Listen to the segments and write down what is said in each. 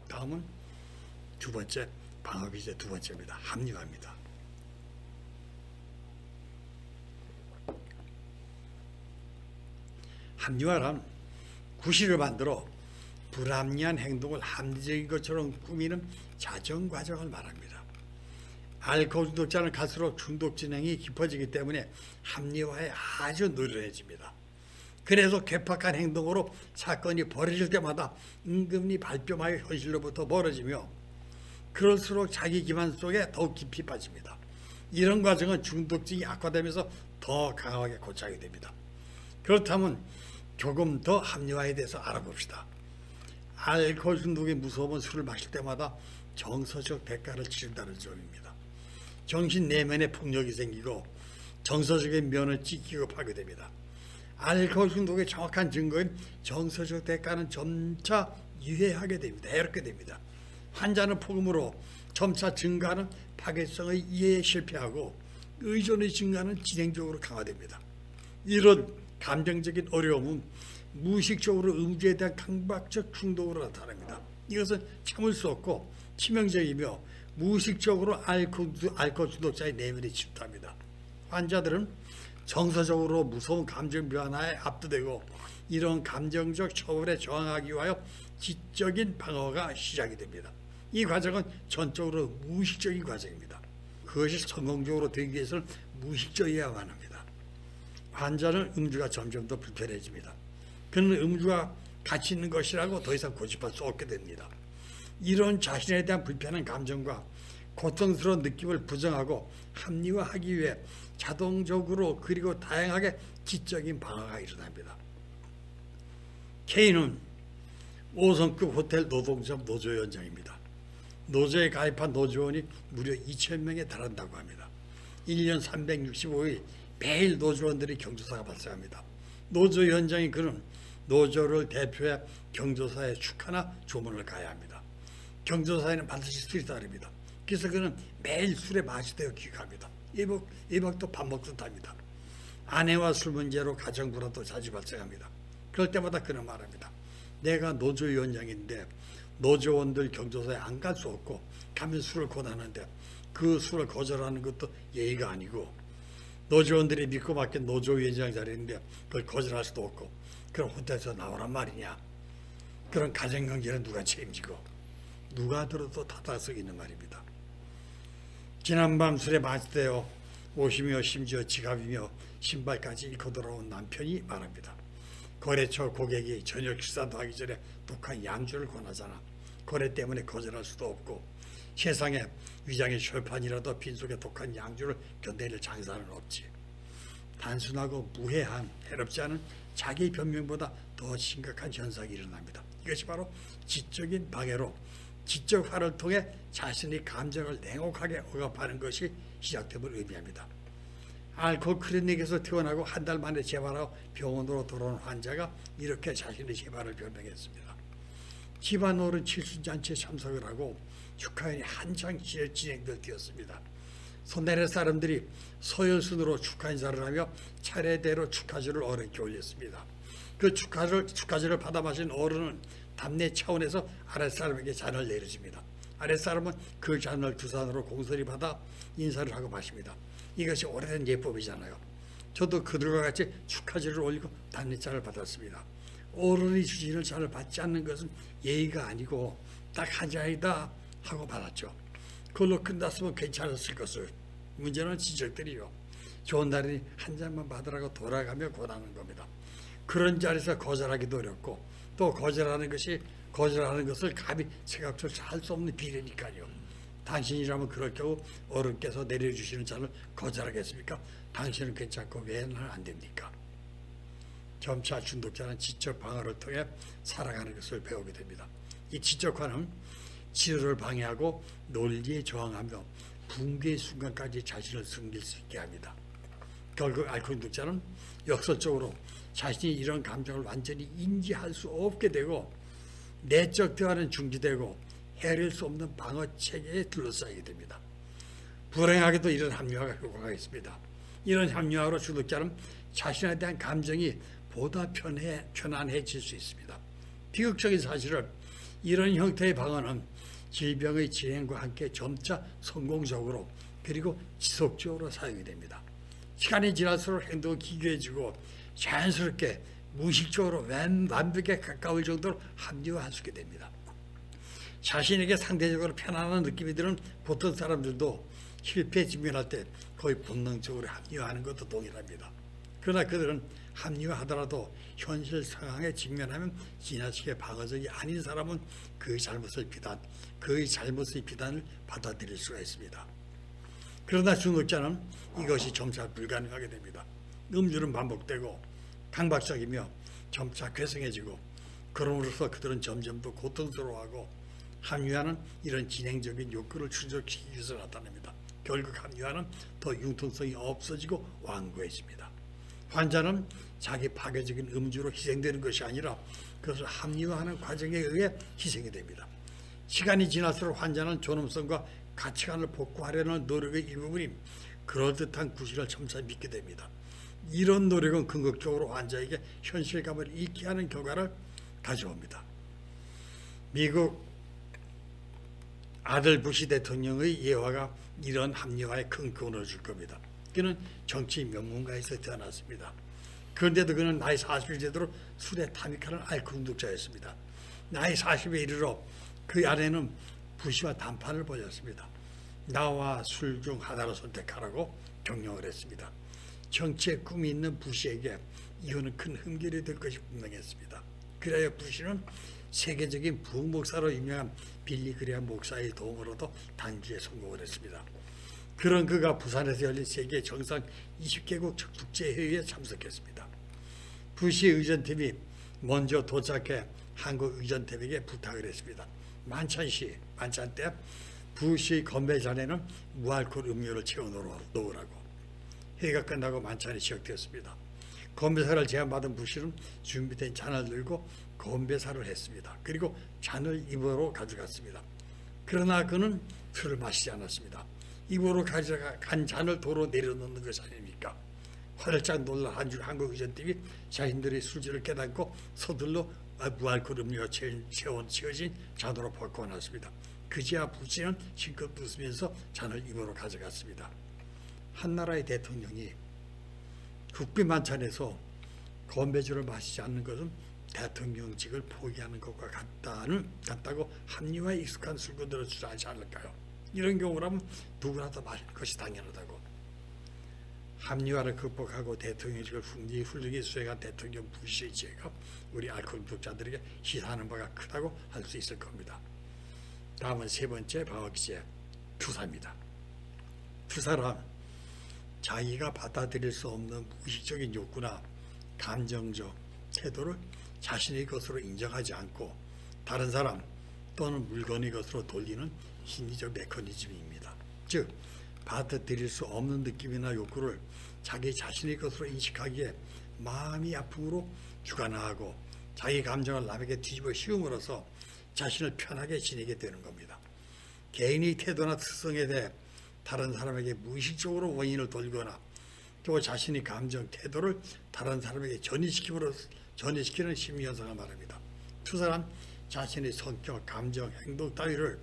다음은 두 번째 방어기 이제 두 번째입니다. 합리화입니다. 합리화란 구실을 만들어 불합리한 행동을 합리적인 것처럼 꾸미는 자정 과정을 말합니다. 알코올 중독자는 갈수록 중독 진행이 깊어지기 때문에 합리화에 아주 노련해집니다. 그래서 괴팍한 행동으로 사건이 벌어질 때마다 은근히 발뺌하여 현실로부터 멀어지며 그럴수록 자기 기만 속에 더욱 깊이 빠집니다. 이런 과정은 중독증이 악화되면서 더 강하게 고착이 됩니다. 그렇다면 조금 더 합리화에 대해서 알아봅시다. 알코올 중독의 무서움은 술을 마실 때마다 정서적 대가를 치른다는 점입니다. 정신 내면에 폭력이 생기고 정서적인 면을 찢기고 파괴됩니다. 알코올 중독의 정확한 증거인 정서적 대가는 점차 유해하게 됩니다. 해롭게 됩니다. 환자는 폭음으로 점차 증가하는 파괴성의 이해에 실패하고 의존의 증가는 진행적으로 강화됩니다. 이런 감정적인 어려움은 무의식적으로 음주에 대한 강박적 중독으로 나타납니다. 이것은 참을 수 없고 치명적이며 무의식적으로 알코올 중독자의 내면에 침투합니다. 환자들은 정서적으로 무서운 감정 변화에 압도되고 이런 감정적 처벌에 저항하기 위하여 지적인 방어가 시작이 됩니다. 이 과정은 전적으로 무의식적인 과정입니다. 그것이 성공적으로 되기 위해서는 무의식적이어야만 합니다. 환자는 음주가 점점 더 불편해집니다. 그는 음주가 가치 있는 것이라고 더 이상 고집할 수 없게 됩니다. 이런 자신에 대한 불편한 감정과 고통스러운 느낌을 부정하고 합리화하기 위해 자동적으로 그리고 다양하게 지적인 방어가 일어납니다. K는 5성급 호텔 노동점 노조위원장입니다. 노조에 가입한 노조원이 무려 2,000명에 달한다고 합니다. 1년 365일 매일 노조원들이 경조사가 발생합니다. 노조위원장이 그는 노조를 대표해 경조사에 축하나 조문을 가야 합니다. 경조사에는 반드시 술이 따릅니다. 그래서 그는 매일 술에 마시되어 귀가합니다. 이박도 밥 먹듯 합니다. 아내와 술 문제로 가정불화도 자주 발생합니다. 그럴 때마다 그는 말합니다. 내가 노조위원장인데 노조원들 경조사에 안 갈 수 없고 가면 술을 권하는데 그 술을 거절하는 것도 예의가 아니고 노조원들이 믿고 맡긴 노조위원장 자리인데 그걸 거절할 수도 없고 그럼 호텔에서 나오란 말이냐. 그런 가정관계는 누가 책임지고 누가 들어도 타당성이 있는 말입니다. 지난밤 술에 마시되어 옷이며 심지어 지갑이며 신발까지 잃고 돌아온 남편이 말합니다. 거래처 고객이 저녁 식사도 하기 전에 독한 양주를 권하잖아. 거래 때문에 거절할 수도 없고 세상에 위장의 철판이라도 빈속에 독한 양주를 견뎌낼 장사는 없지. 단순하고 무해한 해롭지 않은 자기 변명보다 더 심각한 현상이 일어납니다. 이것이 바로 지적인 방해로 지적 화를 통해 자신의 감정을 냉혹하게 억압하는 것이 시작됨을 의미합니다. 알코올 클리닉에서 퇴원하고 한 달 만에 재발하고 병원으로 돌아온 환자가 이렇게 자신의 재발을 변명했습니다. 집안 어른 칠순잔치에 참석을 하고 축하회는 한창 진행될 때였습니다. 손내래 사람들이 서열순으로 축하 인사를 하며 차례대로 축하주를 어른께 올렸습니다. 그 축하주를 받아 마신 어른은 답례 차원에서 아랫사람에게 잔을 내려줍니다. 아랫사람은 그 잔을 두 손으로 공손히 받아 인사를 하고 마십니다. 이것이 오래된 예법이잖아요. 저도 그들과 같이 축하주를 올리고 답례잔을 받았습니다. 어른이 주시는 잔을 받지 않는 것은 예의가 아니고 딱 한 잔이다 하고 받았죠. 그걸로 끝났으면 괜찮았을 것을. 문제는 지적들이요. 좋은 날이니 한 잔만 받으라고 돌아가며 권하는 겁니다. 그런 자리에서 거절하기도 어렵고 또 거절하는 것을 감히 생각조차 할 수 없는 비례니까요. 당신이라면 그럴 경우 어른께서 내려주시는 잔을 거절하겠습니까? 당신은 괜찮고 왜 나는 안 됩니까? 점차 중독자는 지적 방어를 통해 살아가는 것을 배우게 됩니다. 이 지적화는 치료를 방해하고 논리에 저항하며 붕괴의 순간까지 자신을 숨길 수 있게 합니다. 결국 알코올 중독자는 역설적으로 자신이 이런 감정을 완전히 인지할 수 없게 되고 내적 대화는 중지되고 헤아릴 수 없는 방어 체계에 둘러싸이게 됩니다. 불행하게도 이런 합리화가 효과가 있습니다. 이런 합리화로 중독자는 자신에 대한 감정이 보다 편안해질 수 있습니다. 비극적인 사실은 이런 형태의 방언은 질병의 진행과 함께 점차 성공적으로 그리고 지속적으로 사용이 됩니다. 시간이 지날수록 행동이 기괴해지고 자연스럽게 무의식적으로 완벽에 가까울 정도로 합리화할 수 있게 됩니다. 자신에게 상대적으로 편안한 느낌이 드는 보통 사람들도 실패에 직면할 때 거의 본능적으로 합리화하는 것도 동일합니다. 그러나 그들은 합리화하더라도 현실 상황에 직면하면 지나치게 방어적이 아닌 사람은 그의 잘못의 비단을 받아들일 수가 있습니다. 그러나 중독자는 이것이 점차 불가능하게 됩니다. 음주는 반복되고 강박적이며 점차 괴성해지고 그럼으로써 그들은 점점 더 고통스러워하고 합리화는 이런 진행적인 욕구를 충족시키기 위해서 나타납니다. 결국 합리화는 더 융통성이 없어지고 완고해집니다. 환자는 자기 파괴적인 음주로 희생되는 것이 아니라 그것을 합리화하는 과정에 의해 희생이 됩니다. 시간이 지날수록 환자는 존엄성과 가치관을 복구하려는 노력의 일부분이 그럴듯한 구실을 점차 믿게 됩니다. 이런 노력은 궁극적으로 환자에게 현실감을 잃게 하는 결과를 가져옵니다. 미국 아들 부시 대통령의 예화가 이런 합리화에 큰 교훈을 줄 겁니다. 그는 정치 명문가에서 태어났습니다. 그런데도 그는 나이 40을 제대로 술에 탐닉하는 알코올 중독자였습니다. 나이 40에 이르러 그 아내는 부시와 담판을 벌였습니다. 나와 술 중 하나를 선택하라고 경영을 했습니다. 정치에 꿈이 있는 부시에게 이혼은 큰 흠결이 될 것이 분명했습니다. 그래야 부시는 세계적인 부목사로 유명한 빌리 그레엄 목사의 도움으로도 단주에 성공을 했습니다. 그런 그가 부산에서 열린 세계 정상 20개국 국제회의에 참석했습니다. 부시 의전팀이 먼저 도착해 한국 의전팀에게 부탁을 했습니다. 만찬 때 부시 건배 잔에는 무알코올 음료를 채워 놓으라고. 회의가 끝나고 만찬이 시작되었습니다. 건배사를 제안받은 부시는 준비된 잔을 들고 건배사를 했습니다. 그리고 잔을 입으로 가져갔습니다. 그러나 그는 술을 마시지 않았습니다. 입으로 가져간 잔을 도로 내려놓는 것이 아닙니까? 활짝 놀란 한국 의전팀이 자신들의 술질을 깨닫고 서둘러 무알코올 음료가 채워진 잔으로 바꿔놨습니다. 그제야 부시는 실컷 웃으면서 잔을 입으로 가져갔습니다. 한나라의 대통령이 국빈 만찬에서 건배주를 마시지 않는 것은 대통령직을 포기하는 것과 같다고 합리화에 익숙한 술꾼들은 주장하지 않을까요? 이런 경우라면 누구나 다 마실 것이 당연하다고. 합리화를 극복하고 대통령직을 훌륭히 수행한 대통령 부시의 죄가 우리 알코올 중독자들에게 시사하는 바가 크다고 할 수 있을 겁니다. 다음은 세 번째 방어기제, 투사입니다. 투사란 자기가 받아들일 수 없는 무의식적인 욕구나 감정적 태도를 자신의 것으로 인정하지 않고 다른 사람 또는 물건의 것으로 돌리는 심리적 메커니즘입니다. 즉, 받아들일 수 없는 느낌이나 욕구를 자기 자신의 것으로 인식하기에 마음이 아픔으로 주관하고 자기 감정을 남에게 뒤집어 씌움으로써 자신을 편하게 지내게 되는 겁니다. 개인의 태도나 특성에 대해 다른 사람에게 무의식적으로 원인을 돌거나 또 자신의 감정, 태도를 다른 사람에게 전이시키는 심리현상을 말합니다. 투사란 자신의 성격, 감정, 행동 따위를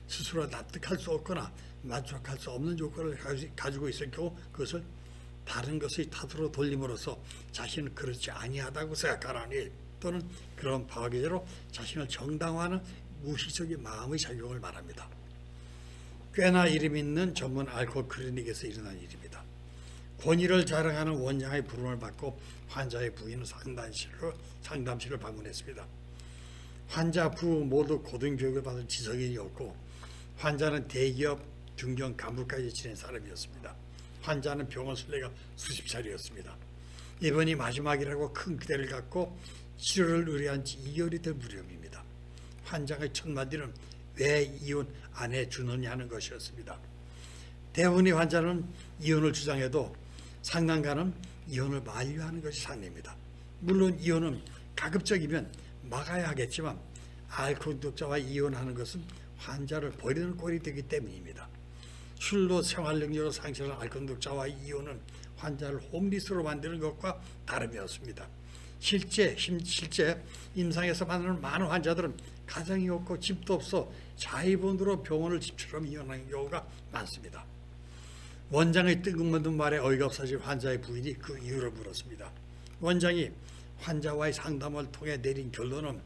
스스로 납득할 수 없거나 만족할 수 없는 조건을 가지고 있을 경우 그것을 다른 것의 탓으로 돌림으로써 자신은 그렇지 아니하다고 생각하라니 또는 그런 방어기제로 자신을 정당화하는 무의식적인 마음의 작용을 말합니다. 꽤나 이름 있는 전문 알코올 클리닉에서 일어난 일입니다. 권위를 자랑하는 원장의 부름을 받고 환자의 부인은 상담실을 방문했습니다. 환자 부부 모두 고등교육을 받은 지성인이었고 환자는 대기업 중견 간부까지 지낸 사람이었습니다. 환자는 병원 순례가 수십 차례였습니다. 이번이 마지막이라고 큰 기대를 갖고 치료를 의뢰한 지 2개월이 될 무렵입니다. 환자의 첫 마디는 왜 이혼 안 해주느냐 하는 것이었습니다. 대부분의 환자는 이혼을 주장해도 상담가는 이혼을 만류하는 것이 상례입니다. 물론 이혼은 가급적이면 막아야 하겠지만 알코올 중독자와 이혼하는 것은 환자를 버리는 꼴이 되기 때문입니다. 술로 생활 능력을 상실한 알코올 중독자와의 이혼은 환자를 홈리스로 만드는 것과 다름이 없습니다. 실제 임상에서 만나는 많은 환자들은 가정이 없고 집도 없어 자의본으로 병원을 집처럼 이용하는 경우가 많습니다. 원장의 뜬금없는 말에 어이가 없어진 환자의 부인이 그 이유를 물었습니다. 원장이 환자와의 상담을 통해 내린 결론은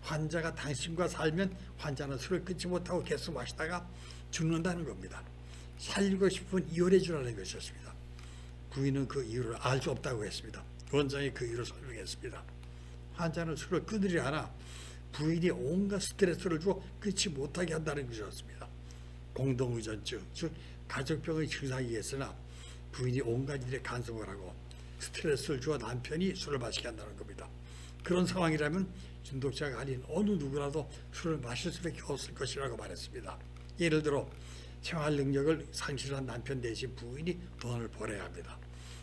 환자가 당신과 살면 환자는 술을 끊지 못하고 계속 마시다가 죽는다는 겁니다. 살리고 싶으면 이혼해 주라는 것이었습니다. 부인은 그 이유를 알 수 없다고 했습니다. 원장이 그 이유를 설명했습니다. 환자는 술을 끊으려 하나 부인이 온갖 스트레스를 주고 끊지 못하게 한다는 것이었습니다. 공동의존증, 즉 가족병의 증상이었으나 부인이 온갖 일에 간섭을 하고 스트레스를 주어 남편이 술을 마시게 한다는 겁니다. 그런 상황이라면 중독자가 아닌 어느 누구라도 술을 마실 수밖에 없을 것이라고 말했습니다. 예를 들어 생활 능력을 상실한 남편 대신 부인이 돈을 벌어야 합니다.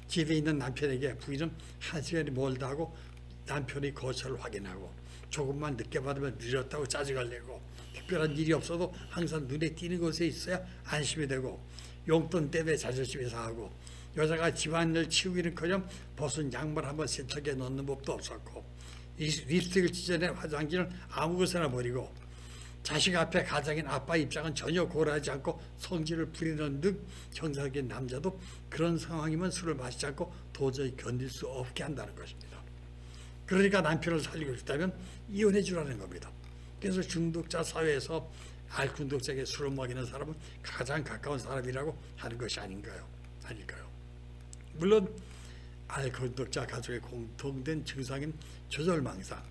집에 있는 남편에게 부인은 1시간이 멀다 하고 남편의 거처를 확인하고 조금만 늦게 받으면 늦었다고 짜증을 내고 특별한 일이 없어도 항상 눈에 띄는 곳에 있어야 안심이 되고 용돈 때문에 자존심이 상하고 여자가 집안일 치우기는커녕 벗은 양말 한번 세척해 넣는 법도 없었고 립스틱을 찢어내 화장지는 아무 곳에나 버리고 자식 앞에 가장인 아빠 입장은 전혀 고려하지 않고 성질을 부리는 등 정상적인 남자도 그런 상황이면 술을 마시지 않고 도저히 견딜 수 없게 한다는 것입니다. 그러니까 남편을 살리고 싶다면 이혼해 주라는 겁니다. 그래서 중독자 사회에서 알코올 중독자에게 술을 먹이는 사람은 가장 가까운 사람이라고 하는 것이 아닐까요? 물론 알코올 중독자 가족의 공통된 증상인 조절망상,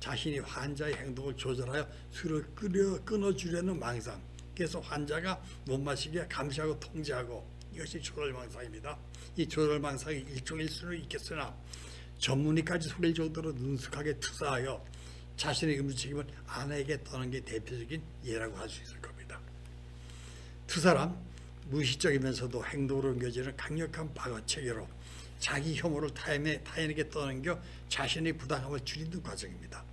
자신이 환자의 행동을 조절하여 술을 끊어주려는 망상, 그래서 환자가 못 마시게 감시하고 통제하고, 이것이 조절망상입니다. 이 조절망상이 일종일 수는 있겠으나 전문의까지 속일 정도로 능숙하게 투사하여 자신의 음주 책임을 아내에게 떠는 게 대표적인 예라고 할 수 있을 겁니다. 두 사람 무의식적이면서도 행동으로 옮겨지는 강력한 방어 체계로 자기 혐오를 타인에게 떠넘겨 자신의 부당함을 줄이는 과정입니다.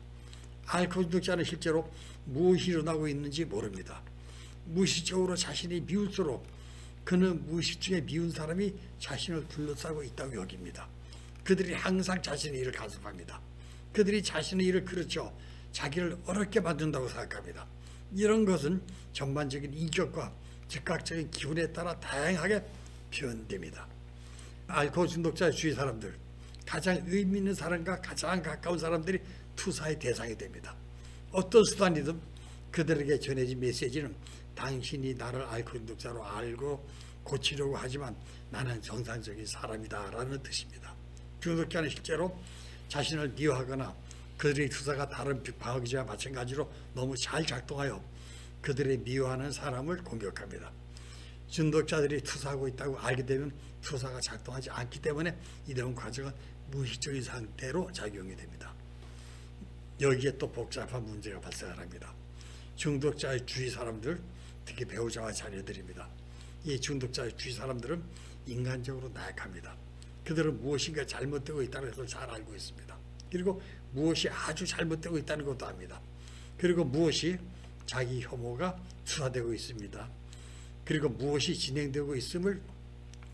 알코올 중독자는 실제로 무엇이 일어나고 있는지 모릅니다. 무의식적으로 자신이 미울수록 그는 무의식 중에 미운 사람이 자신을 둘러싸고 있다고 여깁니다. 그들이 항상 자신의 일을 간섭합니다. 그들이 자신의 일을 그르쳐 자기를 어렵게 만든다고 생각합니다. 이런 것은 전반적인 인격과 즉각적인 기분에 따라 다양하게 표현됩니다. 알코올 중독자 주위 사람들, 가장 의미 있는 사람과 가장 가까운 사람들이 투사의 대상이 됩니다. 어떤 수단이든 그들에게 전해진 메시지는 당신이 나를 알코올 중독자로 알고 고치려고 하지만 나는 정상적인 사람이다 라는 뜻입니다. 중독자는 실제로 자신을 미워하거나 그들의 투사가 다른 방어기제와 마찬가지로 너무 잘 작동하여 그들의 미워하는 사람을 공격합니다. 중독자들이 투사하고 있다고 알게 되면 투사가 작동하지 않기 때문에 이런 과정은 무의식적인 상태로 작용이 됩니다. 여기에 또 복잡한 문제가 발생합니다. 중독자의 주위 사람들, 특히 배우자와 자녀들입니다. 이 중독자의 주위 사람들은 인간적으로 나약합니다. 그들은 무엇인가 잘못되고 있다는 것을 잘 알고 있습니다. 그리고 무엇이 아주 잘못되고 있다는 것도 압니다. 그리고 무엇이 자기 혐오가 투사되고 있습니다. 그리고 무엇이 진행되고 있음을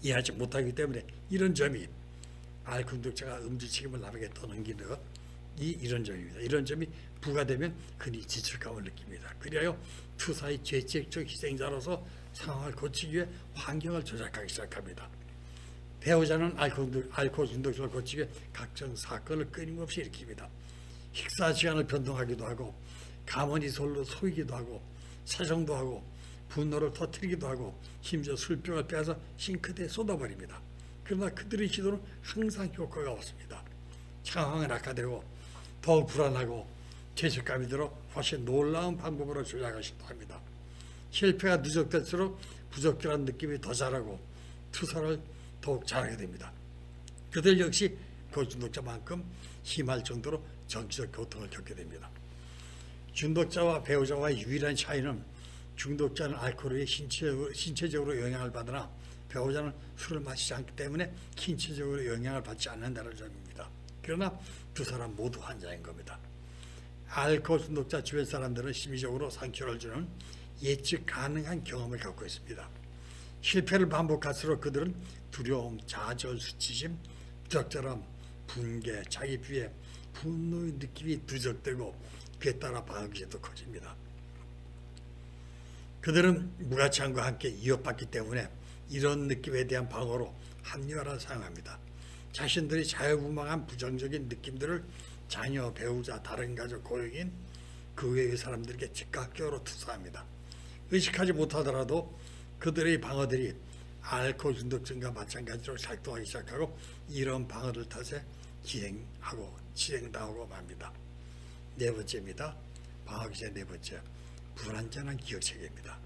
이해하지 못하기 때문에 이런 점이 알코올 중독자가 음주 책임을 남에게 떠넘기는 이런 점입니다. 이런 점이 부과되면 흔히 지출감을 느낍니다. 그리하여 투사의 죄책적 희생자로서 상황을 고치기 위해 환경을 조작하기 시작합니다. 배우자는 알코올 중독자를 고치기 위해 각종 사건을 끊임없이 일으킵니다. 식사 시간을 변동하기도 하고 가만히 솔로 속이기도 하고 사정도 하고 분노를 터뜨리기도 하고 심지어 술병을 빼앗아 싱크대에 쏟아버립니다. 그러나 그들의 시도는 항상 효과가 없습니다. 상황은 악화되고 더욱 불안하고 죄책감이 들어 훨씬 놀라운 방법으로 조작을 시도합니다. 실패가 누적될수록 부적절한 느낌이 더 자라고 투사를 더욱 잘하게 됩니다. 그들 역시 그 중독자만큼 심할 정도로 정치적 고통을 겪게 됩니다. 중독자와 배우자와의 유일한 차이는 중독자는 알코올에 신체적으로 영향을 받으나 배우자는 술을 마시지 않기 때문에 신체적으로 영향을 받지 않는다는 점입니다. 그러나 두 사람 모두 환자인 겁니다. 알코올 중독자 주변 사람들은 심리적으로 상처를 주는 예측 가능한 경험을 갖고 있습니다. 실패를 반복할수록 그들은 두려움, 좌절, 수치심, 부적절함, 분개, 자기 비에 분노의 느낌이 누적되고 그에 따라 방어기제도 커집니다. 그들은 무가치함과 함께 이어받기 때문에 이런 느낌에 대한 방어로 합리화를 사용합니다. 자신들이 자유분방한 부정적인 느낌들을 자녀, 배우자, 다른 가족, 고용인, 그 외의 사람들에게 즉각적으로 투사합니다. 의식하지 못하더라도 그들의 방어들이 알코올 중독증과 마찬가지로 작동하기 시작하고 이런 방어를 탓에 진행당하고 맙니다. 네 번째입니다. 방어기제 네 번째, 불완전한 기억체계입니다.